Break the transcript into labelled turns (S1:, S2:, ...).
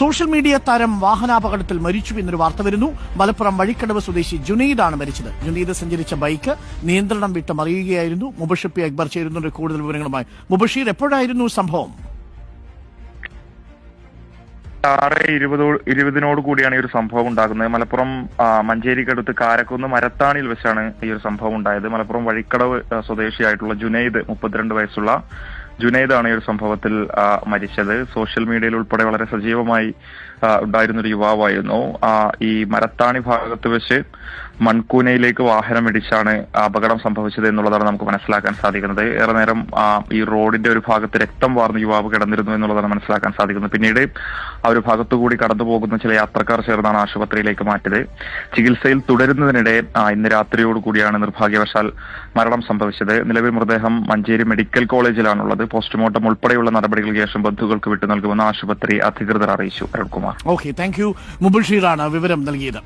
S1: Social media താരം വാഹനാപകടത്തിൽ മരിച്ചു എന്നൊരു വാർത്ത വരുന്നു. മലപ്പുറം വഴിക്കടവ് സ്വദേശി ജുനൈദാണ് മരിച്ചത്. ജുനൈദ് സഞ്ചരിച്ച ബൈക്ക് നിയന്ത്രണം വിട്ട് മറിയുകയായിരുന്നു. മുബഷിർ പി അക്ബർ ചേരുന്നുണ്ട് കൂടുതൽ വിവരങ്ങളുമായി. മുബഷിർ, എപ്പോഴായിരുന്നു സംഭവം?
S2: 6:20 കൂടിയാണ് ഈ ഒരു സംഭവം ഉണ്ടാകുന്നത്. മലപ്പുറം മഞ്ചേരിക്കടുത്ത് കാരക്കുന്ന് മരത്താണിയിൽ വെച്ചാണ് ഈ ഒരു സംഭവം ഉണ്ടായത്. മലപ്പുറം വഴിക്കടവ് സ്വദേശിയായിട്ടുള്ള ജുനൈദ്, 32 വയസ്സുള്ള ജുനൈദാണ് ഈ ഒരു സംഭവത്തിൽ മരിച്ചത്. സോഷ്യൽ മീഡിയയിൽ ഉൾപ്പെടെ വളരെ സജീവമായി ഉണ്ടായിരുന്നൊരു യുവാവായിരുന്നു. ഈ മരത്താണി ഭാഗത്ത് വെച്ച് മൺകൂനയിലേക്ക് വാഹനം ഇടിച്ചാണ് അപകടം സംഭവിച്ചത് എന്നുള്ളതാണ് നമുക്ക് മനസ്സിലാക്കാൻ സാധിക്കുന്നത്. ഏറെ നേരം ഈ റോഡിന്റെ ഒരു ഭാഗത്ത് രക്തം വാർന്ന യുവാവ് കിടന്നിരുന്നു എന്നുള്ളതാണ് മനസ്സിലാക്കാൻ സാധിക്കുന്നത്. പിന്നീട് ആ ഒരു ഭാഗത്തുകൂടി കടന്നു പോകുന്ന ചില യാത്രക്കാർ ചേർന്നാണ് ആശുപത്രിയിലേക്ക് മാറ്റിയത്. ചികിത്സയിൽ തുടരുന്നതിനിടെ ഇന്ന് രാത്രിയോടുകൂടിയാണ് നിർഭാഗ്യവശാൽ മരണം സംഭവിച്ചത്. നിലവിൽ മൃതദേഹം മഞ്ചേരി മെഡിക്കൽ കോളേജിലാണുള്ളത്. പോസ്റ്റ്മോർട്ടം ഉൾപ്പെടെയുള്ള നടപടികൾക്ക് ശേഷം ബന്ധുക്കൾക്ക് വിട്ടു നൽകുമെന്ന് ആശുപത്രി അധികൃതർ അറിയിച്ചു. അരുൺകുമാർ.
S1: Okay, thank you. മുബഷിറാണ് വിവരം നൽകിയത്.